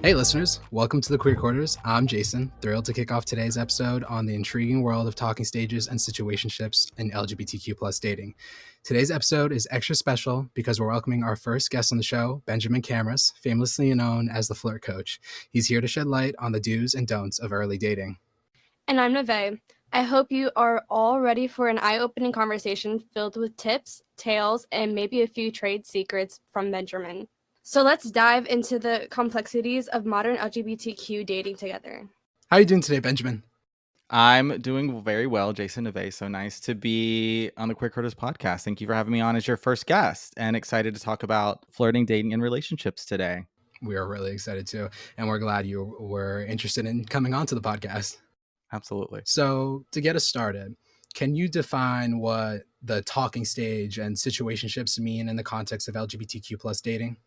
Hey listeners, welcome to the Queer Quarters. I'm Jason, thrilled to kick off today's episode on the intriguing world of talking stages and situationships in LGBTQ plus dating. Today's episode is extra special because we're welcoming our first guest on the show, Benjamin Camras, famously known as the Flirt Coach. He's here to shed light on the do's and don'ts of early dating. And I'm Neve. I hope you are all ready for an eye-opening conversation filled with tips, tales, and maybe a few trade secrets from Benjamin. So let's dive into the complexities of modern LGBTQ dating together. How are you doing today, Benjamin? I'm doing very well, Jason Neve. So nice to be on the Queer Quarters podcast. Thank you for having me on as your first guest, and excited to talk about flirting, dating, and relationships today. We are really excited too, and we're glad you were interested in coming onto the podcast. Absolutely. So to get us started, can you define what the talking stage and situationships mean in the context of LGBTQ plus dating?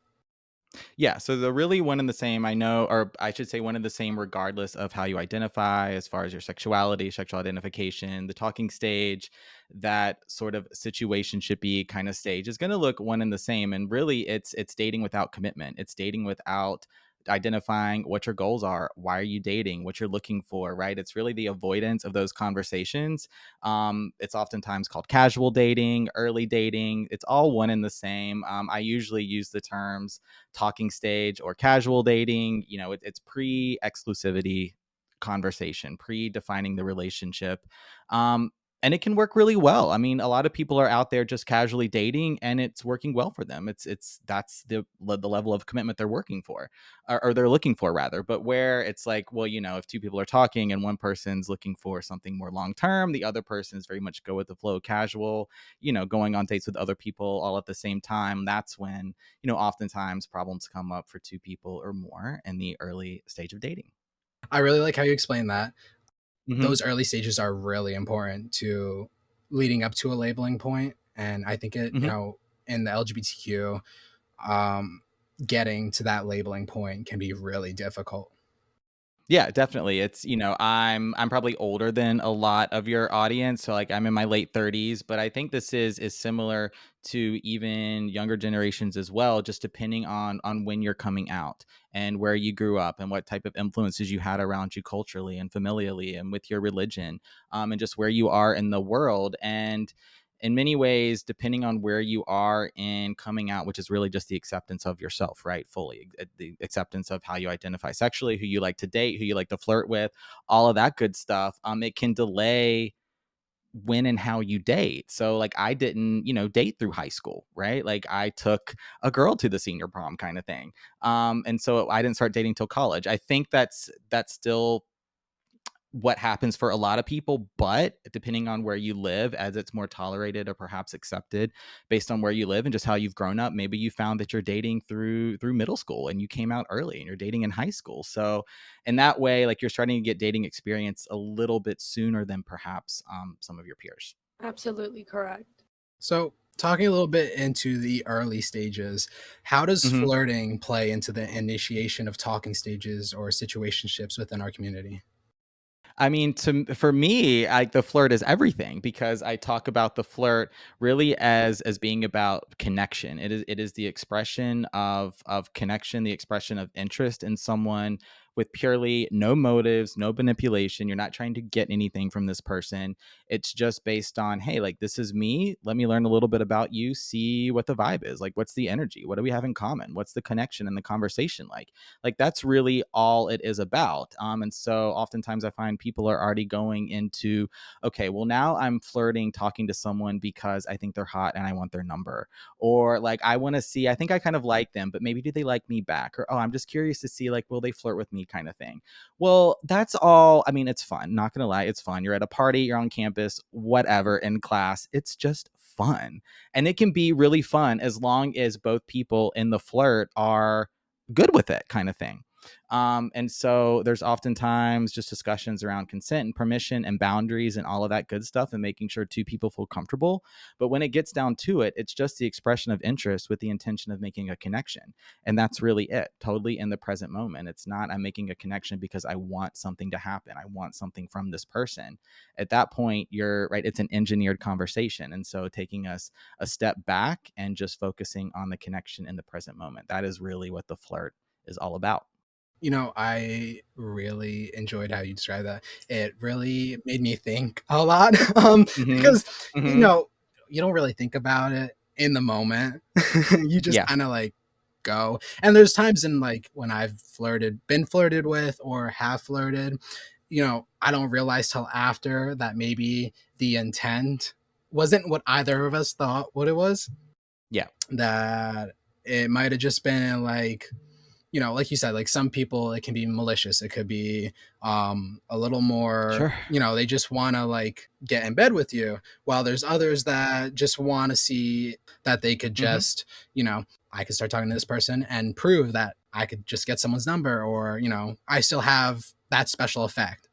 Yeah, so they're really one and the same. I know, or I should say one and the same, regardless of how you identify as far as your sexuality, sexual identification. The talking stage, that sort of situationshipy kind of stage, is going to look one and the same. And really, it's dating without commitment. It's dating without identifying what your goals are, why are you dating, what you're looking for, right? It's really the avoidance of those conversations. It's oftentimes called casual dating, early dating. It's all one and the same. I usually use the terms talking stage or casual dating. It's pre-exclusivity conversation, pre-defining the relationship. And it can work really well. I mean, a lot of people are out there just casually dating, and it's working well for them. That's the level of commitment they're working for, or they're looking for, rather. But where it's like, well, if two people are talking and one person's looking for something more long term, the other person is very much go with the flow, casual, going on dates with other people all at the same time. That's when oftentimes problems come up for two people or more in the early stage of dating. I really like how you explain that. Mm-hmm. Those early stages are really important to leading up to a labeling point. And I think it, Mm-hmm. in the LGBTQ, getting to that labeling point can be really difficult. Yeah, definitely. It's, I'm probably older than a lot of your audience. So like I'm in my late 30s, but I think this is similar to even younger generations as well, just depending on when you're coming out and where you grew up and what type of influences you had around you culturally and familially and with your religion, and just where you are in the world. And in many ways, depending on where you are in coming out, which is really just the acceptance of yourself, right? Fully the acceptance of how you identify sexually, who you like to date, who you like to flirt with, all of that good stuff. It can delay when and how you date. So like I didn't, date through high school, right? Like I took a girl to the senior prom kind of thing. And so I didn't start dating till college. I think that's still what happens for a lot of people, but depending on where you live, as it's more tolerated or perhaps accepted based on where you live and just how you've grown up, maybe you found that you're dating through middle school and you came out early and you're dating in high school. So in that way, like you're starting to get dating experience a little bit sooner than perhaps some of your peers. Absolutely correct. So talking a little bit into the early stages, how does Mm-hmm. flirting play into the initiation of talking stages or situationships within our community? I mean, for me, the flirt is everything, because I talk about the flirt really as being about connection. It is the expression of connection, the expression of interest in someone with purely no motives, no manipulation. You're not trying to get anything from this person. It's just based on, hey, like this is me. Let me learn a little bit about you, see what the vibe is. Like what's the energy? What do we have in common? What's the connection and the conversation like? Like that's really all it is about. And so oftentimes I find people are already going into, okay, well now I'm flirting, talking to someone because I think they're hot and I want their number, or like I want to see, I think I kind of like them, but maybe do they like me back, or oh, I'm just curious to see, like, will they flirt with me, kind of thing. Well, that's all. I mean, it's fun, not gonna lie, it's fun. You're at a party, you're on campus, whatever, in class, it's just fun. And it can be really fun as long as both people in the flirt are good with it, kind of thing. And so there's oftentimes just discussions around consent and permission and boundaries and all of that good stuff and making sure two people feel comfortable. But when it gets down to it, it's just the expression of interest with the intention of making a connection. And that's really it, totally in the present moment. It's not I'm making a connection because I want something to happen. I want something from this person. At that point, you're right. It's an engineered conversation. And so taking us a step back and just focusing on the connection in the present moment, that is really what the flirt is all about. I really enjoyed how you described that. It really made me think a lot, Mm-hmm. because Mm-hmm. you don't really think about it in the moment. You just Yeah. kind of like go. And there's times in like when I've been flirted with, or have flirted, I don't realize till after that maybe the intent wasn't what either of us thought what it was. Yeah. That it might have just been like, like you said, like some people it can be malicious. It could be a little more, Sure. they just want to like get in bed with you, while there's others that just want to see that they could Mm-hmm. just, I could start talking to this person and prove that I could just get someone's number, or I still have that special effect.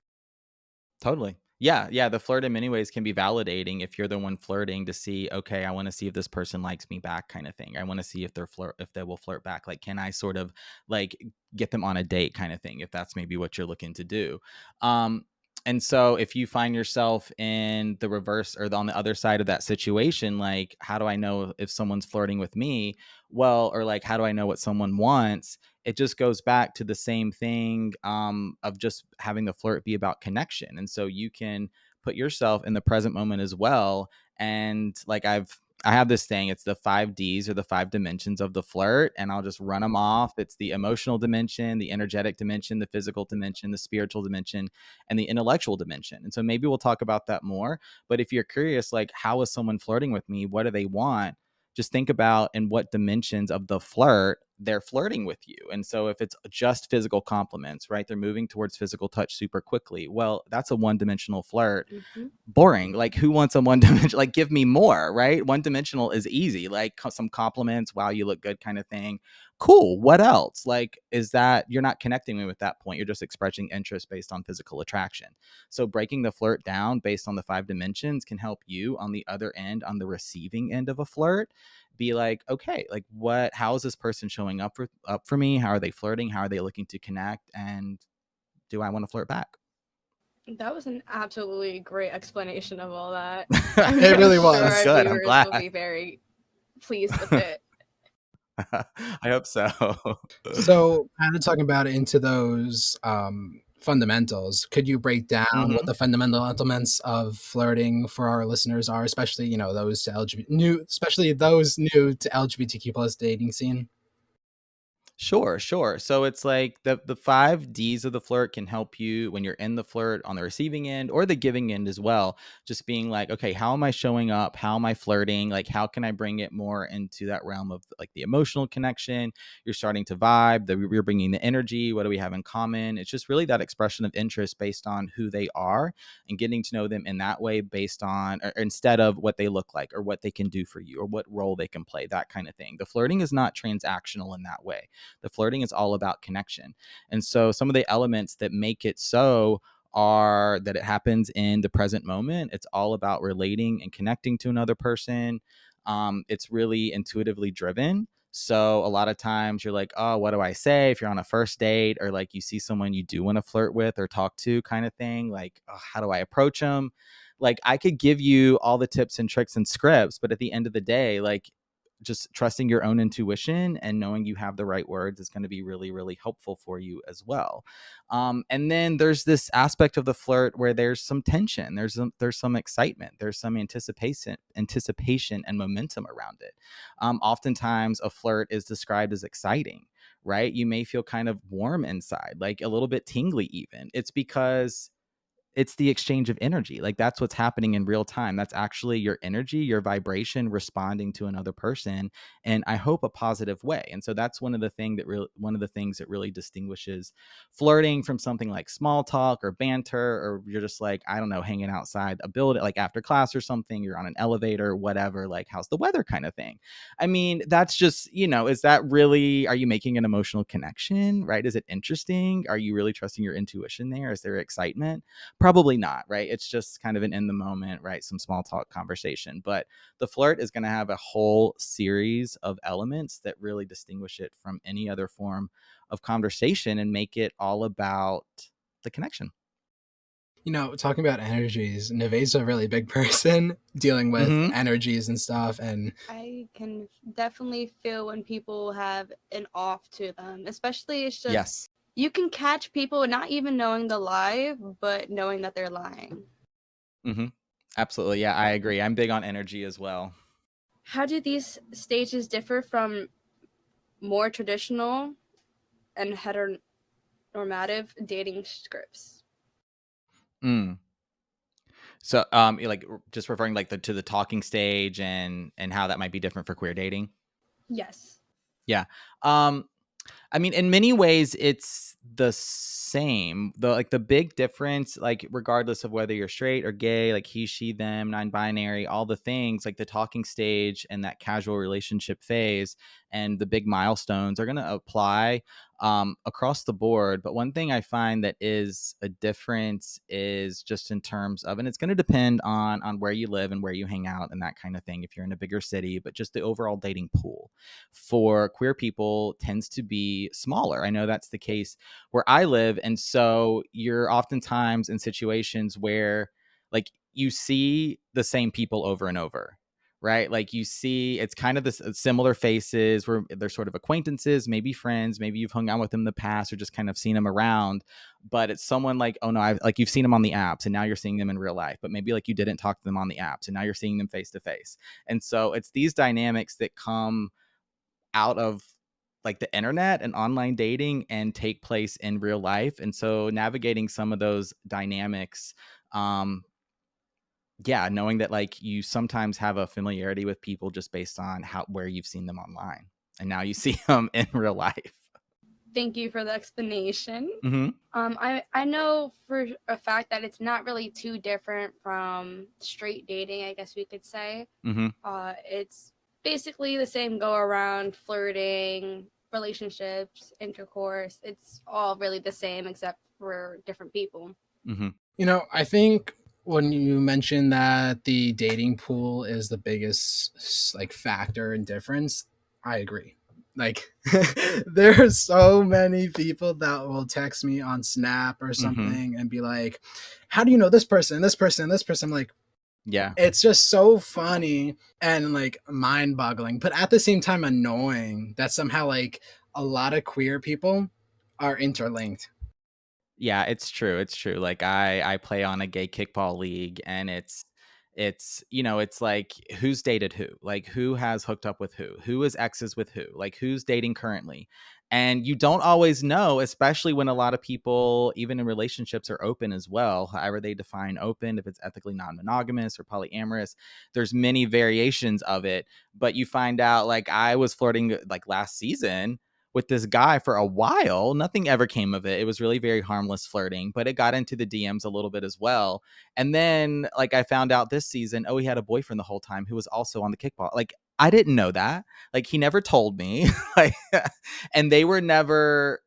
Totally. Yeah, yeah, the flirt in many ways can be validating if you're the one flirting to see, okay, I want to see if this person likes me back kind of thing. I want to see if they will flirt back. Like, can I sort of like get them on a date kind of thing if that's maybe what you're looking to do. Um and so if you find yourself in the reverse or on the other side of that situation, like how do I know if someone's flirting with me? Well, or like how do I know what someone wants? It just goes back to the same thing of just having the flirt be about connection. And so you can put yourself in the present moment as well. And like I have this thing, it's the 5 Ds or the 5 dimensions of the flirt, and I'll just run them off. It's the emotional dimension, the energetic dimension, the physical dimension, the spiritual dimension, and the intellectual dimension. And so maybe we'll talk about that more. But if you're curious, like, how is someone flirting with me? What do they want? Just think about in what dimensions of the flirt they're flirting with you. And so if it's just physical compliments, right? They're moving towards physical touch super quickly. Well, that's a one-dimensional flirt. Mm-hmm. Boring. Like, who wants a one dimension? Like, give me more, right? One dimensional is easy. Like some compliments, wow, you look good kind of thing. Cool. What else? Like, is that you're not connecting me with that point? You're just expressing interest based on physical attraction. So breaking the flirt down based on the 5 dimensions can help you on the other end, on the receiving end of a flirt, be like, okay, like how is this person showing up for me? How are they flirting? How are they looking to connect? And do I want to flirt back? That was an absolutely great explanation of all that. It I'm really sure was. our Good. I'm viewers glad. will be very pleased with it. I hope so. So, kind of talking about it into those fundamentals, could you break down what Hmm. the fundamental elements of flirting for our listeners are, especially those to new, especially those new to LGBTQ plus dating scene? Sure, sure. So it's like the 5 Ds of the flirt can help you when you're in the flirt on the receiving end or the giving end as well. Just being like, okay, how am I showing up? How am I flirting? Like, how can I bring it more into that realm of like the emotional connection? You're starting to vibe. You're bringing the energy. What do we have in common? It's just really that expression of interest based on who they are and getting to know them in that way based on, or instead of what they look like or what they can do for you or what role they can play, that kind of thing. The flirting is not transactional in that way. The flirting is all about connection. And so some of the elements that make it so are that it happens in the present moment. It's all about relating and connecting to another person. It's really intuitively driven. So a lot of times you're like, oh, what do I say if you're on a first date or like you see someone you do want to flirt with or talk to kind of thing? Like, oh, how do I approach them? Like, I could give you all the tips and tricks and scripts, but at the end of the day, like, just trusting your own intuition and knowing you have the right words is going to be really, really helpful for you as well. And then there's this aspect of the flirt where there's some tension, there's some excitement, there's some anticipation and momentum around it. Oftentimes, a flirt is described as exciting, right? You may feel kind of warm inside, like a little bit tingly, even. It's because it's the exchange of energy. Like, that's what's happening in real time. That's actually your energy, your vibration responding to another person, and I hope a positive way. And so that's one of the things that really distinguishes flirting from something like small talk or banter, or you're just like, I don't know, hanging outside a building like after class or something, you're on an elevator, whatever, like how's the weather kind of thing. I mean, that's just, is that really, are you making an emotional connection, right? Is it interesting? Are you really trusting your intuition there? Is there excitement? Probably not, right? It's just kind of an in the moment, right? Some small talk conversation. But the flirt is going to have a whole series of elements that really distinguish it from any other form of conversation and make it all about the connection. Talking about energies, Neve's a really big person dealing with Mm-hmm. energies and stuff. And I can definitely feel when people have an off to them, especially it's just Yes. You can catch people not even knowing the lie, but knowing that they're lying. Mm-hmm. Absolutely. Yeah, I agree. I'm big on energy as well. How do these stages differ from more traditional and heteronormative dating scripts? Mm. So, like just referring like to the talking stage and how that might be different for queer dating. Yes. Yeah. Um, I mean, in many ways, it's the same. The big difference, like regardless of whether you're straight or gay, like he, she, them, non-binary, all the things, like the talking stage and that casual relationship phase, and the big milestones are going to apply across the board. But one thing I find that is a difference is just in terms of, and it's going to depend on where you live and where you hang out and that kind of thing. If you're in a bigger city, but just the overall dating pool for queer people tends to be smaller. I know that's the case where I live. And so you're oftentimes in situations where like you see the same people over and over, right? Like you see it's kind of this similar faces where they're sort of acquaintances, maybe friends, maybe you've hung out with them in the past or just kind of seen them around. But it's someone like, oh no, like you've seen them on the apps and now you're seeing them in real life, but maybe like you didn't talk to them on the apps and now you're seeing them face to face. And so it's these dynamics that come out of like the internet and online dating and take place in real life. And so navigating some of those dynamics, um, yeah, knowing that like you sometimes have a familiarity with people just based on how where you've seen them online and now you see them in real life. Thank you for the explanation. Mm-hmm. I know for a fact that it's not really too different from straight dating, I guess we could say. Mm-hmm. It's basically the same go around, flirting, relationships, intercourse. It's all really the same except for different people. Mm-hmm. You know, I think when you mentioned that the dating pool is the biggest like factor and difference, I agree. Like there are so many people that will text me on Snap or Mm-hmm. something and be like, "How do you know this person, this person, this person?" I'm like, Yeah. it's just so funny and like mind-boggling, but at the same time annoying that somehow like a lot of queer people are interlinked. Yeah, it's true. It's true. Like I play on a gay kickball league and it's you know, it's like who's dated who? Like who has hooked up with who? Who is exes with who? Like who's dating currently? And you don't always know, especially when a lot of people even in relationships are open as well, however they define open, if it's ethically non-monogamous or polyamorous. There's many variations of it, but you find out like I was flirting like last season with this guy for a while. Nothing ever came of it. It was really very harmless flirting, but it got into the DMs a little bit as well. And then, like, I found out this season, oh, he had a boyfriend the whole time who was also on the kickball. Like, I didn't know that. Like, he never told me. Like, and they were never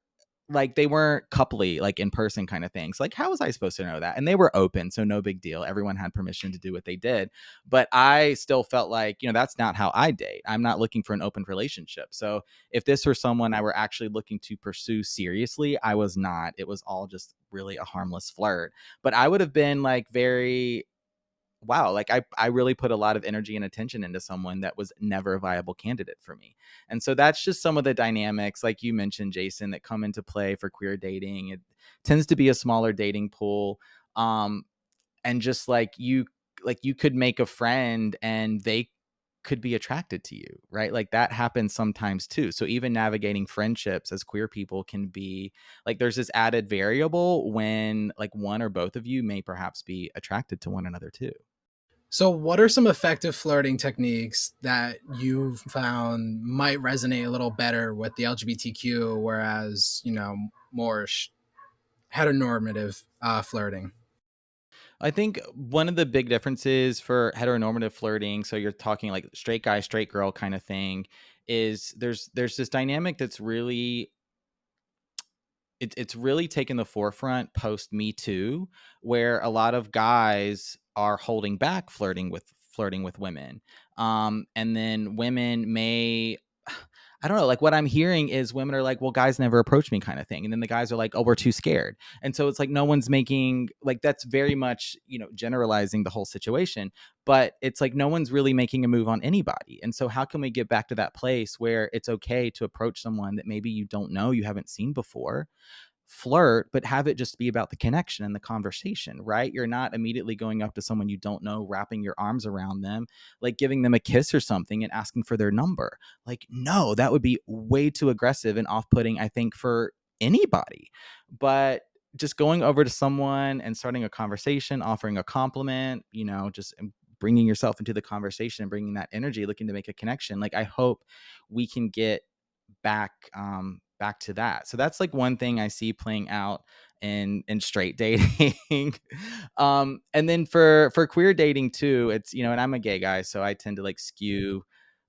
like they weren't coupley like in person kind of things. Like how was I supposed to know that? And they were open, so no big deal. Everyone had permission to do what they did. But I still felt like, you know, that's not how I date. I'm not looking for an open relationship. So if this were someone I were actually looking to pursue seriously, I was not. It was all just really a harmless flirt. But I would have been like very wow, like I really put a lot of energy and attention into someone that was never a viable candidate for me. And so that's just some of the dynamics, like you mentioned, Jason, that come into play for queer dating. It tends to be a smaller dating pool. Um, and just like you could make a friend and they could be attracted to you, right? Like that happens sometimes too. So even navigating friendships as queer people can be like there's this added variable when like one or both of you may perhaps be attracted to one another too. So, what are some effective flirting techniques that you've found might resonate a little better with the LGBTQ, whereas, you know, more heteronormative flirting? I think one of the big differences for heteronormative flirting, so you're talking like straight guy, straight girl kind of thing, is there's this dynamic that's really it's really taken the forefront post Me Too, where a lot of guys are holding back flirting with women, and then women may. I don't know. Like what I'm hearing is women are like, well, guys never approach me kind of thing. And then the guys are like, oh, we're too scared. And so it's like no one's making like that's very much, you know, generalizing the whole situation. But it's like no one's really making a move on anybody. And so how can we get back to that place where it's okay to approach someone that maybe you don't know, you haven't seen before, flirt, but have it just be about the connection and the conversation, right? You're not immediately going up to someone you don't know, wrapping your arms around them, like giving them a kiss or something and asking for their number. Like, no, that would be way too aggressive and off-putting, I think, for anybody. But just going over to someone and starting a conversation, offering a compliment, just bringing yourself into the conversation and bringing that energy, looking to make a connection. Like, I hope we can get back to that. So that's like one thing I see playing out in straight dating. And then for queer dating too, it's, and I'm a gay guy, so I tend to like skew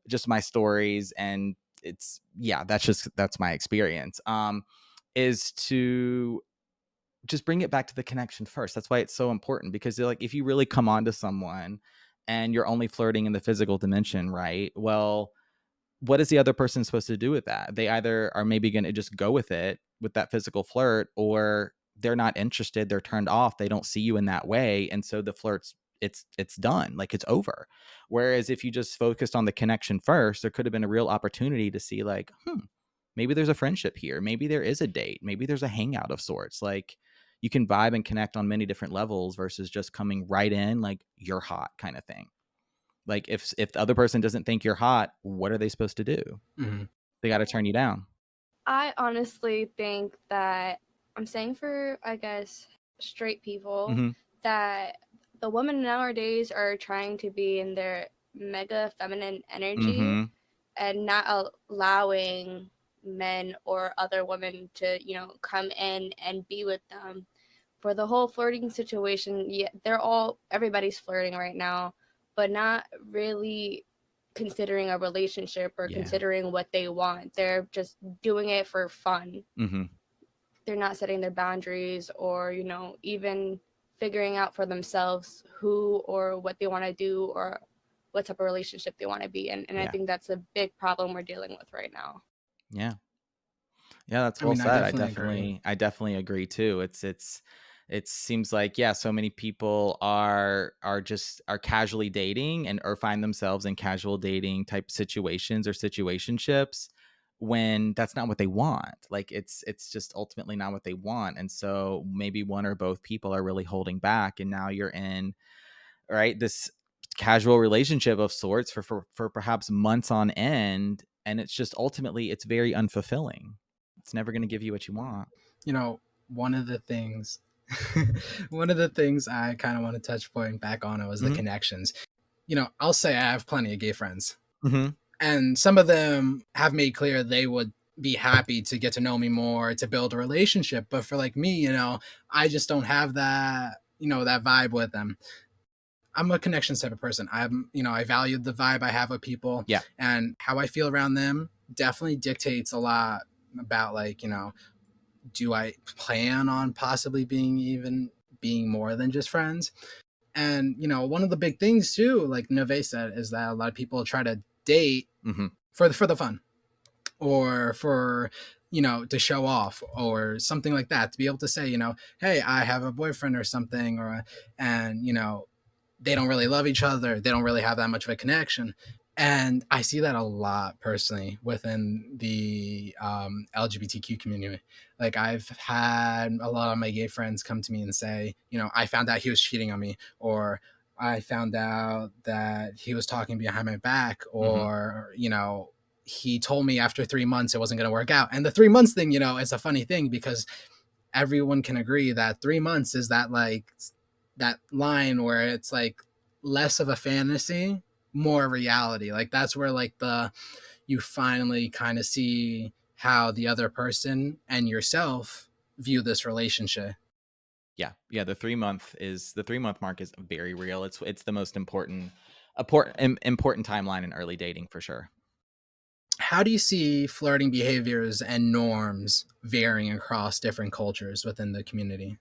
just my stories, and it's, yeah, that's my experience. Is to just bring it back to the connection first. That's why it's so important, because like, if you really come on to someone and you're only flirting in the physical dimension, right? Well, what is the other person supposed to do with that? They either are maybe going to just go with it with that physical flirt, or they're not interested, they're turned off, they don't see you in that way, and so the flirt's it's done, like it's over. Whereas if you just focused on the connection first, there could have been a real opportunity to see like, maybe there's a friendship here, maybe there is a date, maybe there's a hangout of sorts. Like, you can vibe and connect on many different levels versus just coming right in like you're hot kind of thing. Like, if the other person doesn't think you're hot, what are they supposed to do? Mhm. They got to turn you down. I honestly think that I'm saying for, I guess, straight people, Mm-hmm. that the women nowadays are trying to be in their mega feminine energy Mm-hmm. and not allowing men or other women to, come in and be with them. For the whole flirting situation, yeah, everybody's flirting right now, but not really considering a relationship or Yeah. considering what they want. They're just doing it for fun. Mm-hmm. They're not setting their boundaries or, even figuring out for themselves who or what they want to do or what type of relationship they want to be in. And I Yeah. think that's a big problem we're dealing with right now. Yeah. Yeah, that's I well mean, I said. I definitely agree. definitely I definitely agree too. It seems like, yeah, so many people are casually dating and or find themselves in casual dating type situations or situationships when that's not what they want. Like, it's just ultimately not what they want. And so maybe one or both people are really holding back, and now you're in, right, this casual relationship of sorts for perhaps months on end, and it's just ultimately it's very unfulfilling. It's never going to give you what you want. You know, one of the things one of the things I kind of want to touch point back on it was the Mm-hmm. connections. I'll say I have plenty of gay friends, Mm-hmm. and some of them have made clear they would be happy to get to know me more, to build a relationship. But for like me, I just don't have that, that vibe with them. I'm a connections type of person. I value the vibe I have with people, Yeah. and how I feel around them definitely dictates a lot about, like, do I plan on possibly being more than just friends? And one of the big things too, like Neve said, is that a lot of people try to date Mm-hmm. for the fun, or for to show off or something like that, to be able to say, hey, I have a boyfriend or something, or and they don't really love each other, they don't really have that much of a connection. And I see that a lot personally within the LGBTQ community. Like, I've had a lot of my gay friends come to me and say, I found out he was cheating on me, or I found out that he was talking behind my back, Mm-hmm. or he told me after 3 months it wasn't going to work out. And the 3 months thing, is a funny thing, because everyone can agree that 3 months is that, like, that line where it's like less of a fantasy, more reality. Like, that's where, like, you finally kind of see how the other person and yourself view this relationship. Yeah. The 3 month mark is very real. It's the most important timeline in early dating for sure. How do you see flirting behaviors and norms varying across different cultures within the community?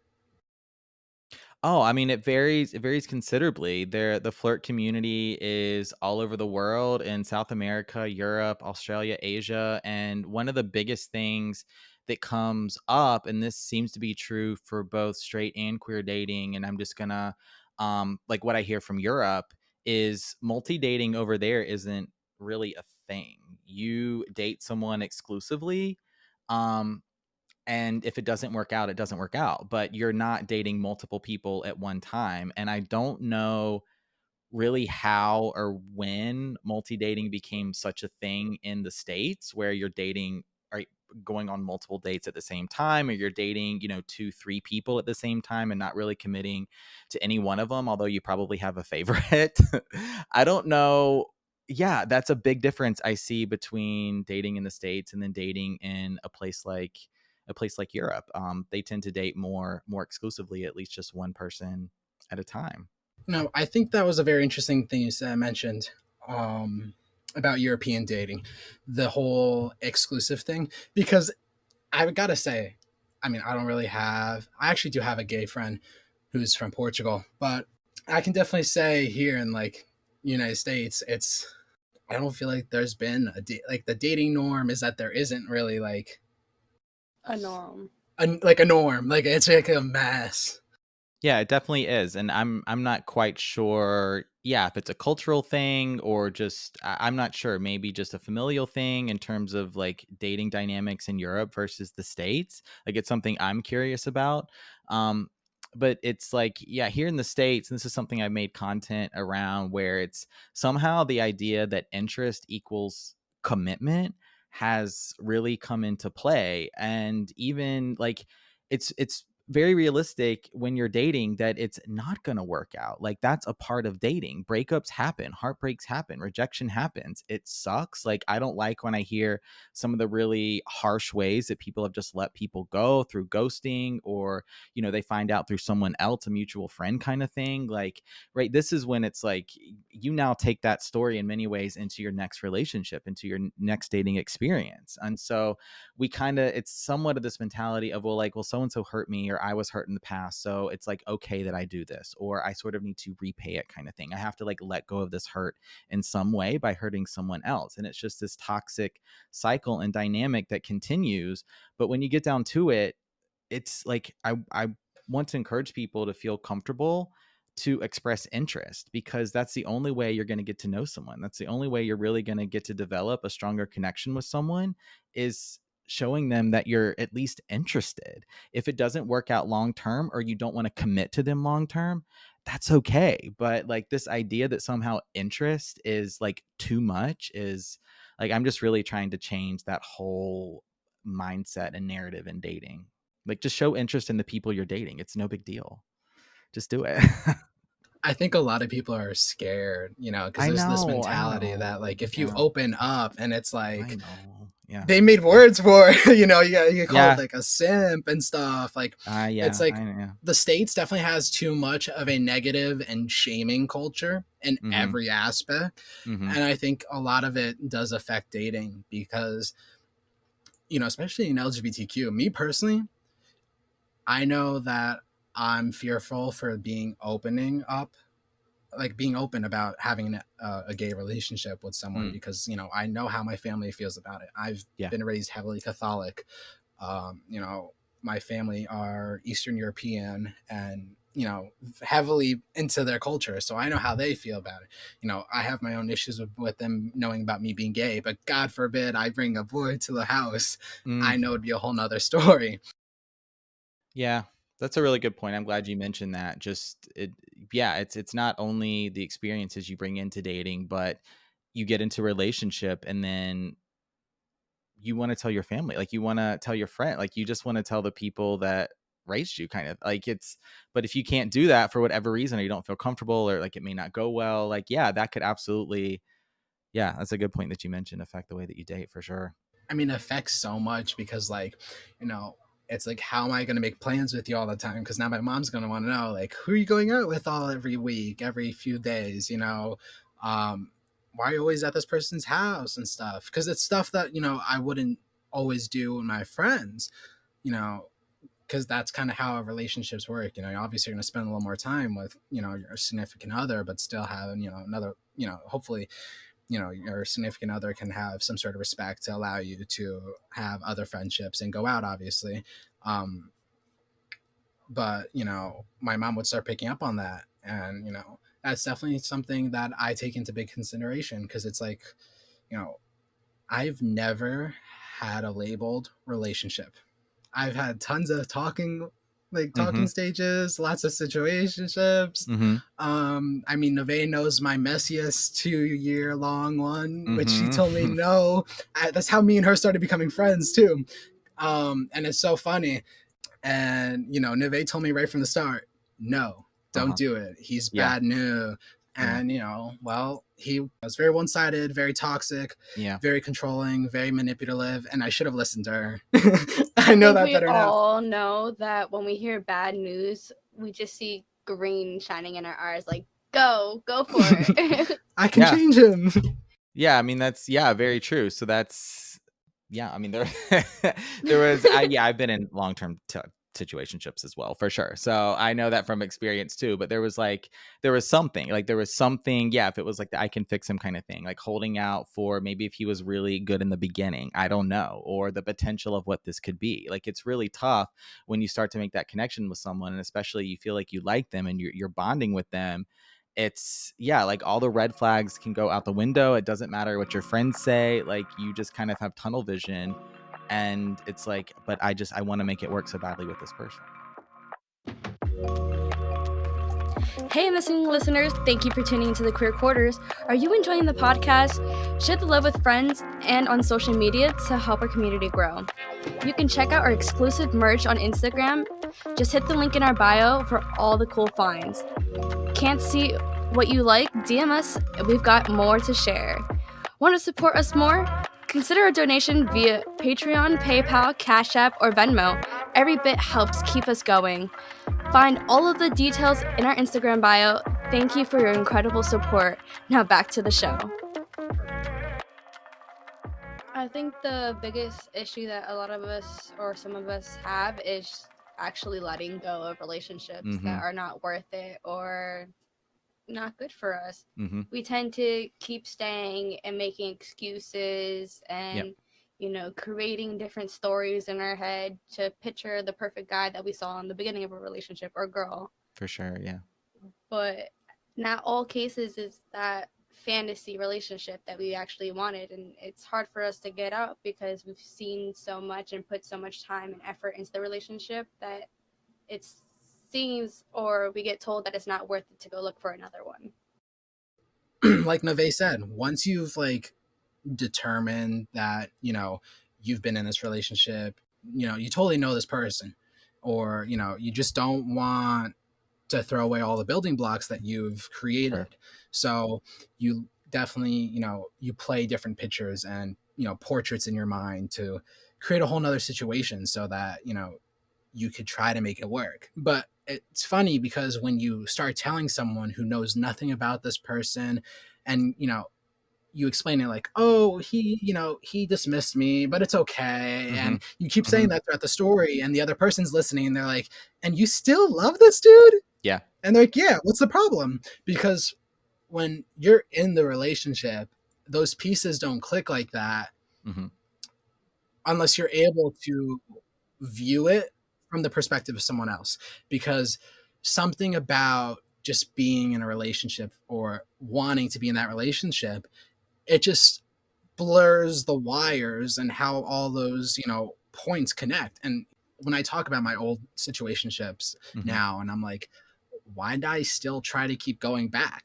Oh, I mean, it varies. It varies considerably. The flirt community is all over the world, in South America, Europe, Australia, Asia, and one of the biggest things that comes up, and this seems to be true for both straight and queer dating, and I'm just gonna, like, what I hear from Europe is multi dating over there isn't really a thing. You date someone exclusively. Um, And if it doesn't work out, it doesn't work out. But you're not dating multiple people at one time. And I don't know really how or when multi-dating became such a thing in the States, where you're dating or going on multiple dates at the same time, or you're dating, you know, 2 3 people at the same time and not really committing to any one of them, although you probably have a favorite. I don't know. Yeah, that's a big difference I see between dating in the States and then dating in a place like Europe. They tend to date more exclusively, at least just one person at a time. No, I think that was a very interesting thing you said, mentioned um, about European dating, the whole exclusive thing. Because I gotta say, I mean, I don't really have. I actually do have a gay friend who's from Portugal, but I can definitely say here in like United States, it's. I don't feel like there's been like the dating norm is that there isn't really like A norm. a norm. Like it's like a mess. Yeah, it definitely is, and I'm not quite sure, yeah, if it's a cultural thing or just I'm not sure, maybe just a familial thing in terms of like dating dynamics in Europe versus the States. Like it's something I'm curious about. Um, but it's like, yeah, here in the States, and this is something I made content around, where it's somehow the idea that interest equals commitment has really come into play. And even like it's very realistic when you're dating that it's not going to work out. Like that's a part of dating. Breakups happen, heartbreaks happen, rejection happens. It sucks. Like I don't like when I hear some of the really harsh ways that people have just let people go through ghosting, or, you know, they find out through someone else, a mutual friend kind of thing. Like, right, this is when it's like you now take that story in many ways into your next relationship, into your next dating experience. And so we kind of, it's somewhat of this mentality of, well, like, well, so and so hurt me, or I was hurt in the past, so it's like okay that I do this, or I sort of need to repay it kind of thing. I have to like let go of this hurt in some way by hurting someone else, and it's just this toxic cycle and dynamic that continues. But when you get down to it, it's like I want to encourage people to feel comfortable to express interest, because that's the only way you're going to get to know someone. That's the only way you're really going to get to develop a stronger connection with someone, is showing them that you're at least interested. If it doesn't work out long term, or you don't want to commit to them long term, that's okay. But like this idea that somehow interest is like too much is like, I'm just really trying to change that whole mindset and narrative in dating. Like just show interest in the people you're dating. It's no big deal. Just do it. I think a lot of people are scared, because I there's this know. I mentality that know. like if you Yeah. open up and it's I like know. Yeah. they made words for it, you call it Yeah. like a simp and stuff. Like it's Yeah. like I know. Yeah. the States definitely has too much of a negative and shaming culture in Mm-hmm. every aspect. Mm-hmm. And I think a lot of it does affect dating because, especially in LGBTQ, me personally, I know that I'm fearful for being open about having a gay relationship with someone Mm. because I know how my family feels about it. I've Yeah. been raised heavily Catholic. My family are Eastern European and heavily into their culture, so I know how they feel about it. I have my own issues with them knowing about me being gay, but God forbid I bring a boy to the house. Mm. I know it'd be a whole nother story. Yeah. That's a really good point. I'm glad you mentioned that. Just it, yeah, it's not only the experiences you bring into dating, but you get into a relationship and then you want to tell your family, like you want to tell your friend, like you just want to tell the people that raised you, kind of like it's. But if you can't do that for whatever reason, or you don't feel comfortable, or like it may not go well, like yeah, that could absolutely, yeah, that's a good point that you mentioned, affect the way that you date for sure. I mean, it affects so much because, like, you know, it's like, how am I going to make plans with you all the time? Because now my mom's going to want to know, like, who are you going out with every week, every few days, Um, why are you always at this person's house and stuff? Because it's stuff that, I wouldn't always do with my friends, you know, because that's kind of how relationships work. Obviously you're going to spend a little more time with, your significant other, but still having, another, hopefully your significant other can have some sort of respect to allow you to have other friendships and go out, obviously. um but my mom would start picking up on that, and that's definitely something that I take into big consideration because it's like, you know I've never had a labeled relationship. I've had tons of talking Mm-hmm. stages, lots of situationships. Mm-hmm. I mean, Neve knows my messiest 2-year long one, which she told me Mm-hmm. no. That's how me and her started becoming friends too. And it's so funny. And Neve told me right from the start, no, don't Uh-huh. do it. He's Yeah. bad news. Yeah. And well, he was very one-sided, very toxic, Yeah. very controlling, very manipulative, and I should have listened to her. I I know think that we better now. all know that when we hear bad news, we just see green shining in our eyes, like, go for it. I can Yeah. change him. Yeah. I mean, that's very true. So that's I mean, there I've been in long-term situationships as well, for sure. So I know that from experience too. But there was something, yeah, if it was like the I can fix him kind of thing, like holding out for maybe if he was really good in the beginning, I don't know, or the potential of what this could be. Like, it's really tough when you start to make that connection with someone, and especially you feel like you like them and you're bonding with them. It's like all the red flags can go out the window. It doesn't matter what your friends say. Like, you just kind of have tunnel vision, and it's like, but I want to make it work so badly with this person. Hey, missing listeners, thank you for tuning into the Queer Quarters. Are you enjoying the podcast? Share the love with friends and on social media to help our community grow. You can check out our exclusive merch on Instagram. Just hit the link in our bio for all the cool finds. Can't see what you like? DM us. We've got more to share. Want to support us more? Consider a donation via Patreon, PayPal, Cash App, or Venmo. Every bit helps keep us going. Find all of the details in our Instagram bio. Thank you for your incredible support. Now back to the show. I think the biggest issue that a lot of us or some of us have is actually letting go of relationships that are not worth it or not good for us. Mm-hmm. We tend to keep staying and making excuses Yep. and creating different stories in our head to picture the perfect guy that we saw in the beginning of a relationship or girl. For sure. Yeah. But not all cases is that fantasy relationship that we actually wanted, and it's hard for us to get out because we've seen so much and put so much time and effort into the relationship that it seems, or we get told that it's not worth it to go look for another one. Like Neve said, once you've determined that you've been in this relationship, you totally know this person, or you just don't want to throw away all the building blocks that you've created. Sure. So you definitely you play different pictures and portraits in your mind to create a whole nother situation so that you could try to make it work. But it's funny because when you start telling someone who knows nothing about this person, and you explain it like, oh, he dismissed me, but it's okay. Mm-hmm. And you keep saying that throughout the story, and the other person's listening, and they're like, and you still love this dude? Yeah. And they're like, yeah, what's the problem? Because when you're in the relationship, those pieces don't click like that unless you're able to view it from the perspective of someone else. Because something about just being in a relationship or wanting to be in that relationship, it just blurs the wires and how all those points connect. And when I talk about my old situationships now, and I'm like, why did I still try to keep going back?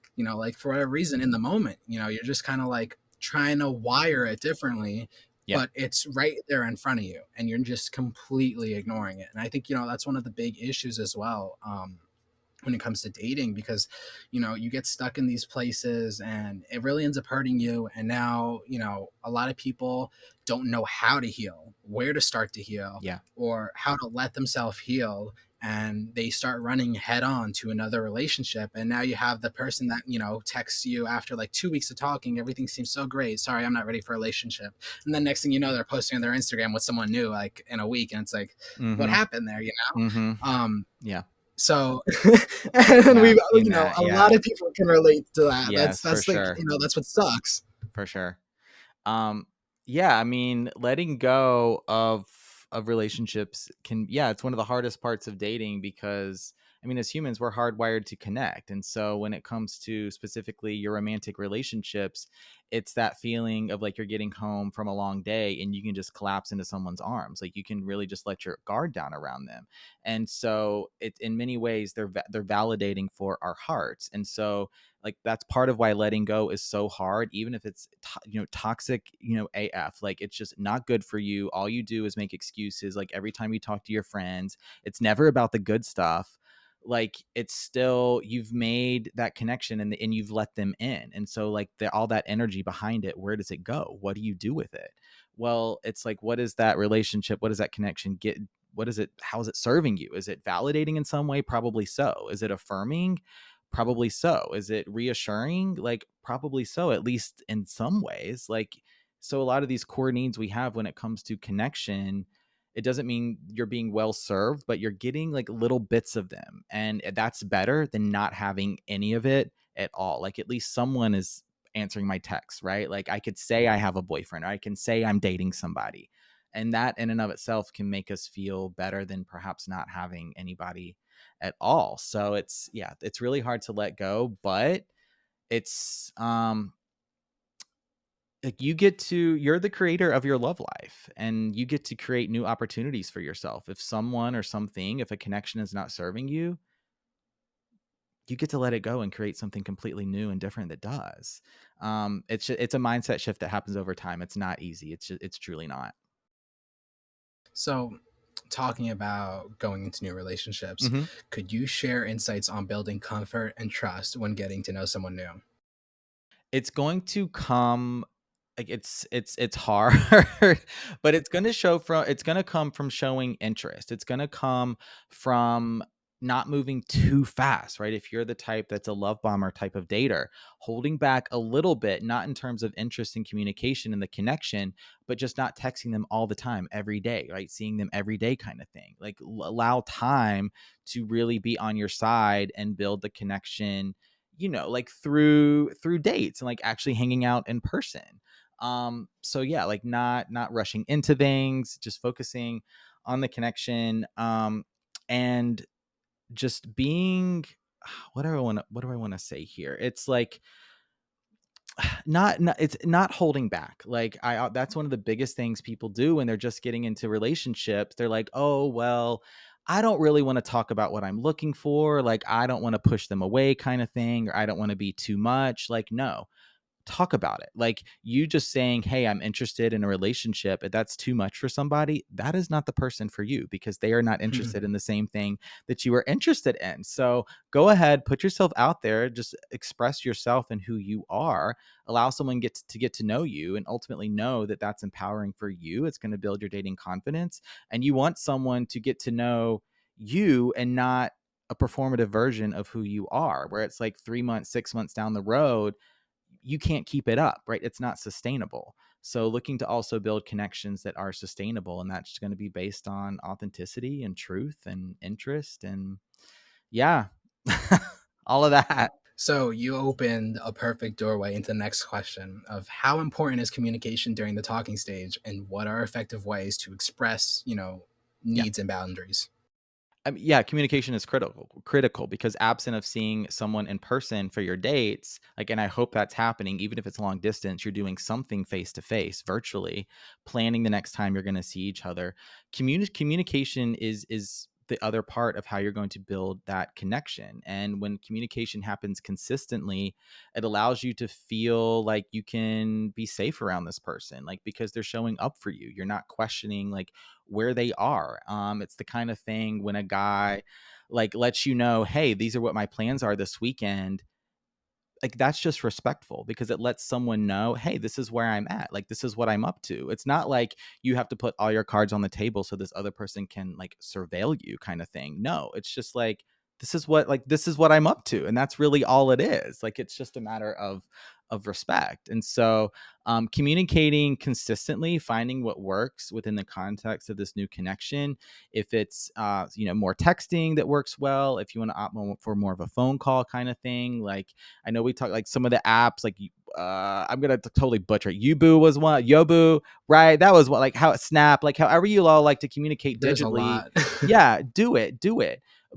For whatever reason in the moment, you're just kind of like trying to wire it differently, but it's right there in front of you and you're just completely ignoring it. And I think that's one of the big issues as well, when it comes to dating, because you get stuck in these places and it really ends up hurting you. And now a lot of people don't know how to heal, where to start to heal, or how to let themselves heal, and they start running head on to another relationship. And now you have the person that texts you after like 2 weeks of talking, everything seems so great, sorry, I'm not ready for a relationship. And then next thing you know, they're posting on their Instagram with someone new like in a week, and it's like, what happened there? Yeah. So, and we've, that. a lot of people can relate to that. Yes, for That's like, sure. that's what sucks. For sure. I mean, letting go of relationships it's one of the hardest parts of dating, because I I mean, as humans, we're hardwired to connect. And so when it comes to specifically your romantic relationships, it's that feeling of like you're getting home from a long day and you can just collapse into someone's arms. Like you can really just let your guard down around them. And so it, in many ways, they're validating for our hearts. And so like that's part of why letting go is so hard, even if it's toxic, AF. Like it's just not good for you. All you do is make excuses. Like every time you talk to your friends, it's never about the good stuff. Like it's still, you've made that connection and you've let them in. And so like all that energy behind it, where does it go? What do you do with it? Well, it's like, what is that relationship? What does that connection get? What is it? How is it serving you? Is it validating in some way? Probably so. Is it affirming? Probably so. Is it reassuring? Like probably so, at least in some ways. Like, so a lot of these core needs we have when it comes to connection, it doesn't mean you're being well served, but you're getting like little bits of them. And that's better than not having any of it at all. Like at least someone is answering my text, right? Like I could say I have a boyfriend, or I can say I'm dating somebody. And that in and of itself can make us feel better than perhaps not having anybody at all. So it's really hard to let go, but it's like you're the creator of your love life, and you get to create new opportunities for yourself. If someone or something, if a connection is not serving you, you get to let it go and create something completely new and different that does. It's a mindset shift that happens over time. It's not easy. It's truly not. So, talking about going into new relationships, Mm-hmm. could you share insights on building comfort and trust when getting to know someone new? It's going to come, like it's hard, but it's going to come from showing interest. It's going to come from not moving too fast, right? If you're the type that's a love bomber type of dater, holding back a little bit, not in terms of interest and communication and the connection, but just not texting them all the time every day, right? Seeing them every day kind of thing. Like allow time to really be on your side and build the connection, like through dates and like actually hanging out in person. So yeah, like not rushing into things, just focusing on the connection, and just being, what do I want to say here? It's like not it's not holding back. Like that's one of the biggest things people do when they're just getting into relationships. They're like, oh well, I don't really want to talk about what I'm looking for. Like I don't want to push them away kind of thing, or I don't want to be too much. Like no, talk about it. Like you just saying, hey, I'm interested in a relationship, if that's too much for somebody, that is not the person for you, because they are not interested in the same thing that you are interested in. So go ahead, put yourself out there, just express yourself and who you are, allow someone to get to know you, and ultimately know that that's empowering for you. It's going to build your dating confidence, and you want someone to get to know you and not a performative version of who you are, where it's like 3 months, 6 months down the road, you can't keep it up, right? It's not sustainable. So looking to also build connections that are sustainable, and that's going to be based on authenticity and truth and interest and yeah, all of that. So, you opened a perfect doorway into the next question of how important is communication during the talking stage, and what are effective ways to express, Yeah. needs and boundaries? I mean, yeah, communication is critical, because absent of seeing someone in person for your dates, like, and I hope that's happening, even if it's long distance, you're doing something face to face, virtually, planning the next time you're going to see each other. Communication is the other part of how you're going to build that connection. And when communication happens consistently, it allows you to feel like you can be safe around this person, like because they're showing up for you. You're not questioning like where they are. It's the kind of thing when a guy like lets you know, hey, these are what my plans are this weekend. Like that's just respectful, because it lets someone know, hey, this is where I'm at, like this is what I'm up to. It's not like you have to put all your cards on the table so this other person can like surveil you kind of thing. No, it's just like this is what I'm up to, and that's really all it is. Like it's just a matter of respect. And so communicating consistently, finding what works within the context of this new connection. If it's more texting that works well, if you want to opt for more of a phone call kind of thing, like I know we talk like some of the apps, like I'm gonna totally butcher it. Yubu was one, Yobu, right? That was what, like how Snap, like however you all like to communicate There's a digitally. lot. Yeah, do it.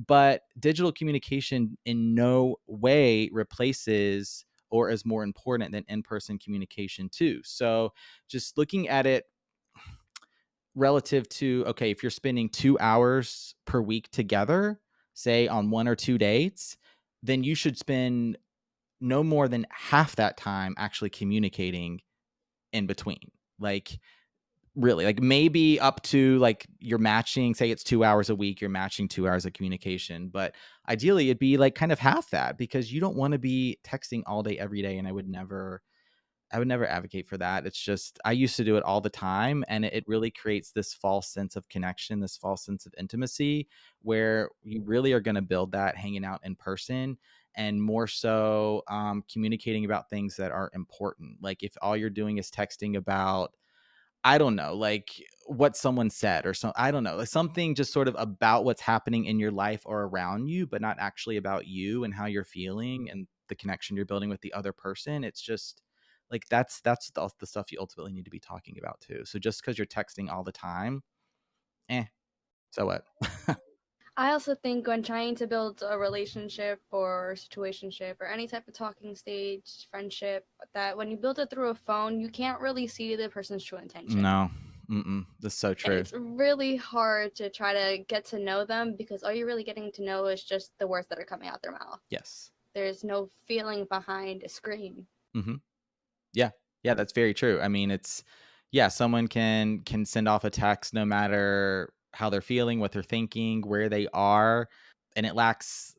but digital communication in no way replaces or is more important than in-person communication too. So just looking at it relative to, okay, if you're spending 2 hours per week together, say on 1 or 2 dates, then you should spend no more than half that time actually communicating in between. Like, really, like maybe up to like you're matching, say it's 2 hours a week, you're matching 2 hours of communication. But ideally, it'd be like kind of half that, because you don't want to be texting all day, every day. And I would never advocate for that. It's just, I used to do it all the time, and it really creates this false sense of connection, this false sense of intimacy, where you really are going to build that hanging out in person, and more so communicating about things that are important. Like if all you're doing is texting about, I don't know, like what someone said or so, I don't know, like something just sort of about what's happening in your life or around you, but not actually about you and how you're feeling and the connection you're building with the other person. It's just like that's the stuff you ultimately need to be talking about too. So just because you're texting all the time, eh, so what? I also think when trying to build a relationship or situationship or any type of talking stage, friendship, that when you build it through a phone, you can't really see the person's true intention. No, that's so And true. it's really hard to try to get to know them because all you're really getting to know is just the words that are coming out their mouth. Yes. There's no feeling behind a screen. Hmm. Yeah. Yeah, that's very true. I mean, it's, yeah, someone can send off a text no matter how they're feeling, what they're thinking, where they are, and it lacks